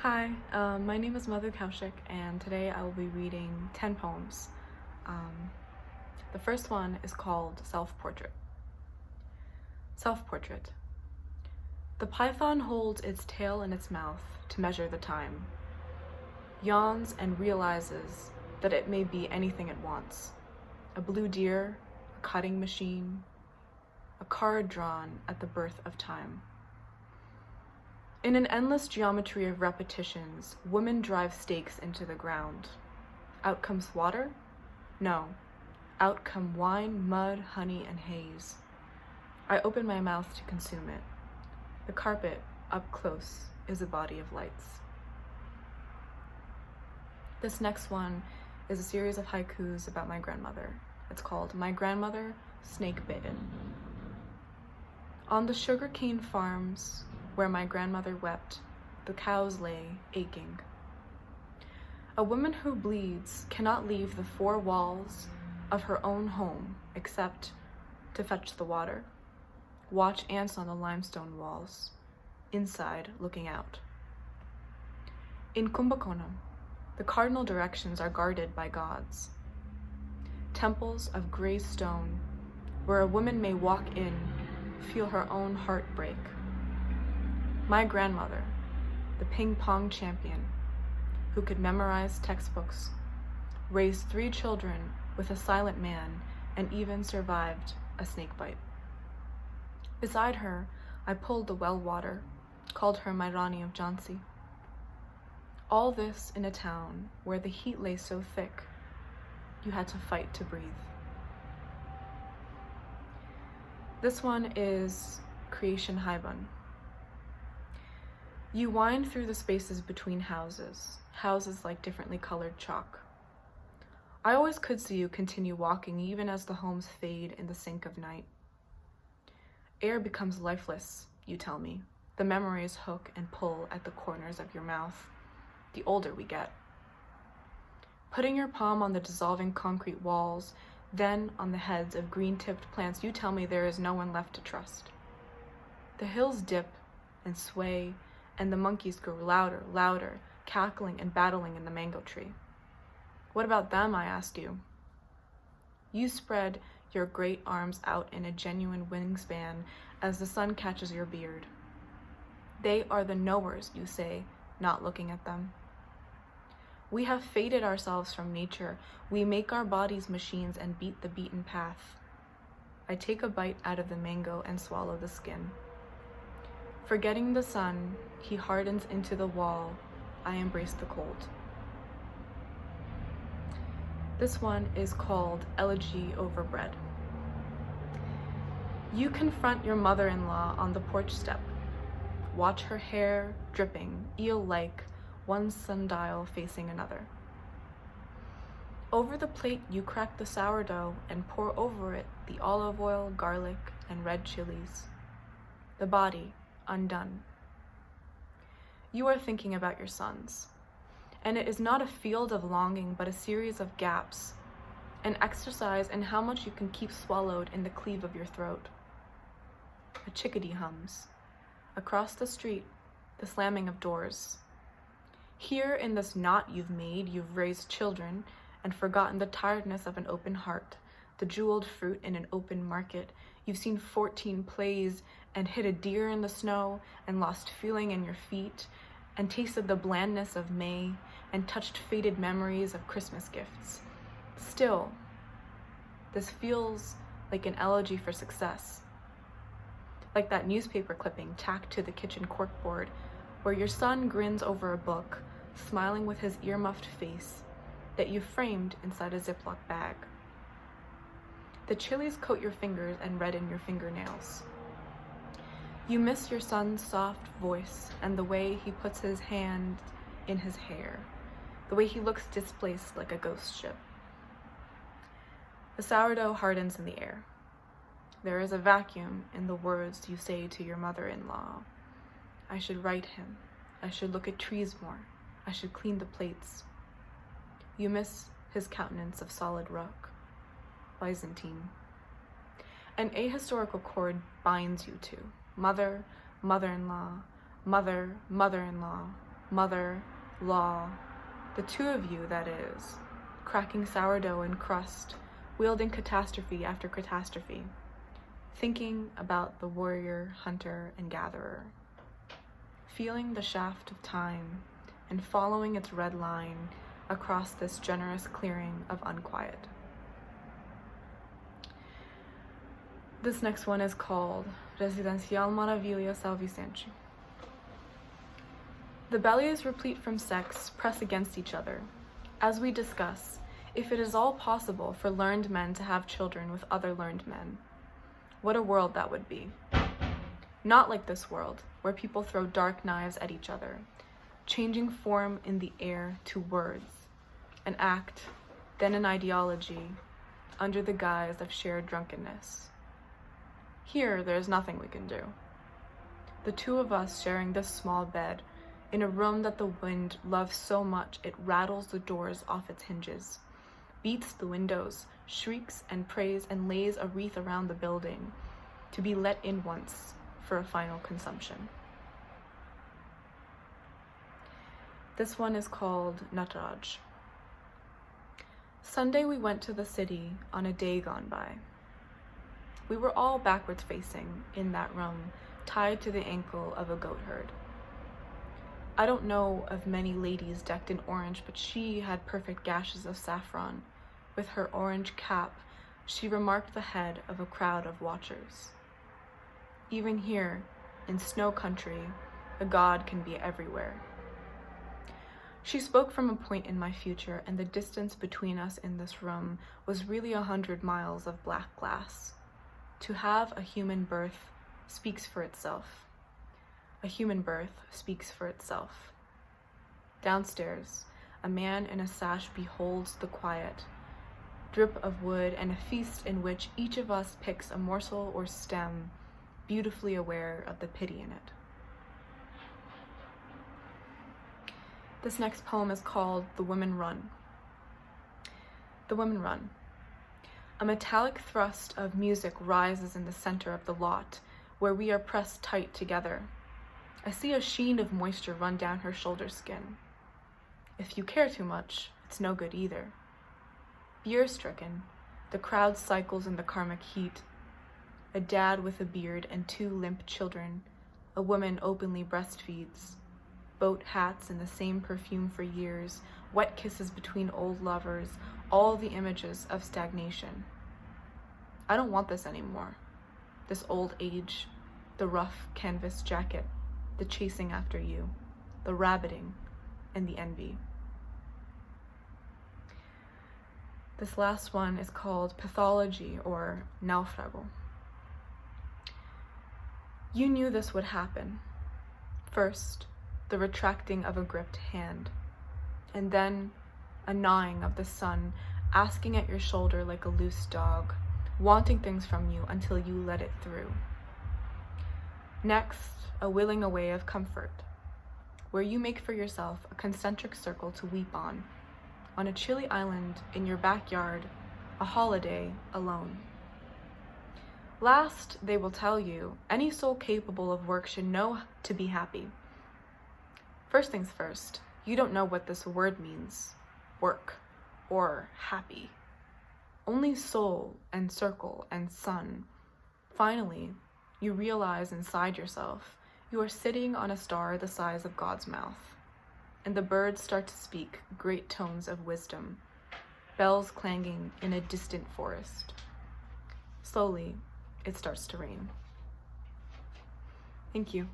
Hi, my name is Madhu, and today I will be reading 10 poems. Um, the first one is called Self-Portrait. Self-Portrait. The python holds its tail in its mouth to measure the time, yawns and realizes that it may be anything it wants. A blue deer, a cutting machine, a card drawn at the birth of time. In an endless geometry of repetitions, women drive stakes into the ground. Out comes water? No. Out come wine, mud, honey, and haze. I open my mouth to consume it. The carpet, up close, is a body of lights. This next one is a series of haikus about my grandmother. It's called My Grandmother, Snake Bitten. On the sugarcane farms where my grandmother wept, the cows lay aching. A woman who bleeds cannot leave the four walls of her own home except to fetch the water, watch ants on the limestone walls, inside looking out. In Kumbakonam, the cardinal directions are guarded by gods. Temples of gray stone where a woman may walk in, feel her own heart break. My grandmother, the ping pong champion, who could memorize textbooks, raised 3 children with a silent man, and even survived a snake bite. Beside her, I pulled the well water, called her my Rani of Jhansi. All this in a town where the heat lay so thick, you had to fight to breathe. This one is Creation Haibun. You wind through the spaces between houses like differently colored chalk. I always could see you continue walking even as the homes fade in the sink of night. Air becomes lifeless, you tell me. The memories hook and pull at the corners of your mouth, the older we get. Putting your palm on the dissolving concrete walls, then on the heads of green-tipped plants, you tell me there is no one left to trust. The hills dip and sway, and the monkeys grow louder, louder, cackling and battling in the mango tree. What about them, I ask you? You spread your great arms out in a genuine wingspan as the sun catches your beard. They are the knowers, you say, not looking at them. We have faded ourselves from nature. We make our bodies machines and beat the beaten path. I take a bite out of the mango and swallow the skin. Forgetting the sun, he hardens into the wall. I embrace the cold. This one is called Elegy Over Bread. You confront your mother-in-law on the porch step. Watch her hair dripping, eel-like, one sundial facing another. Over the plate, you crack the sourdough and pour over it the olive oil, garlic, and red chilies. The body, undone. You are thinking about your sons, and it is not a field of longing, but a series of gaps, an exercise in how much you can keep swallowed in the cleave of your throat. A chickadee hums. Across the street, the slamming of doors. Here in this knot you've made, you've raised children and forgotten the tiredness of an open heart, the jeweled fruit in an open market. You've seen 14 plays and hit a deer in the snow and lost feeling in your feet and tasted the blandness of May and touched faded memories of Christmas gifts. Still, this feels like an elegy for success. Like that newspaper clipping tacked to the kitchen corkboard where your son grins over a book, smiling with his ear-muffed face that you framed inside a Ziploc bag. The chilies coat your fingers and redden your fingernails. You miss your son's soft voice and the way he puts his hand in his hair, the way he looks displaced like a ghost ship. The sourdough hardens in the air. There is a vacuum in the words you say to your mother-in-law. I should write him. I should look at trees more. I should clean the plates. You miss his countenance of solid rock, Byzantine. An ahistorical cord binds you two, mother, mother-in-law, mother, mother-in-law, mother, law, the two of you, that is, cracking sourdough and crust, wielding catastrophe after catastrophe, thinking about the warrior, hunter, and gatherer, feeling the shaft of time and following its red line across this generous clearing of unquiet. This next one is called Residencial Maravilla São Vicente. The bellies replete from sex press against each other, as we discuss if it is all possible for learned men to have children with other learned men. What a world that would be. Not like this world, where people throw dark knives at each other, changing form in the air to words, an act, then an ideology, under the guise of shared drunkenness. Here, there is nothing we can do. The two of us sharing this small bed, in a room that the wind loves so much it rattles the doors off its hinges, beats the windows, shrieks and prays and lays a wreath around the building, to be let in once for a final consumption. This one is called Nataraj. Sunday we went to the city on a day gone by. We were all backwards facing in that room, tied to the ankle of a goat herd. I don't know of many ladies decked in orange, but she had perfect gashes of saffron. With her orange cap, she remarked the head of a crowd of watchers. Even here, in snow country, a god can be everywhere. She spoke from a point in my future, and the distance between us in this room was really 100 miles of black glass. To have a human birth speaks for itself. A human birth speaks for itself. Downstairs, a man in a sash beholds the quiet, drip of wood and a feast in which each of us picks a morsel or stem, beautifully aware of the pity in it. This next poem is called The Women Run. The Women Run. A metallic thrust of music rises in the center of the lot, where we are pressed tight together. I see a sheen of moisture run down her shoulder skin. If you care too much, it's no good either. Fear-stricken, the crowd cycles in the karmic heat. A dad with a beard and 2 limp children, a woman openly breastfeeds. Boat hats and the same perfume for years, wet kisses between old lovers, all the images of stagnation. I don't want this anymore. This old age, the rough canvas jacket, the chasing after you, the rabbiting, and the envy. This last one is called Pathology or Náufrago. You knew this would happen. First, the retracting of a gripped hand, and then a gnawing of the sun, asking at your shoulder like a loose dog, wanting things from you until you let it through. Next, a willing away of comfort, where you make for yourself a concentric circle to weep on a chilly island in your backyard, a holiday alone. Last, they will tell you, any soul capable of work should know to be happy. First things first, you don't know what this word means, work, or happy. Only soul and circle and sun. Finally, you realize inside yourself, you are sitting on a star the size of God's mouth, and the birds start to speak great tones of wisdom, bells clanging in a distant forest. Slowly, it starts to rain. Thank you.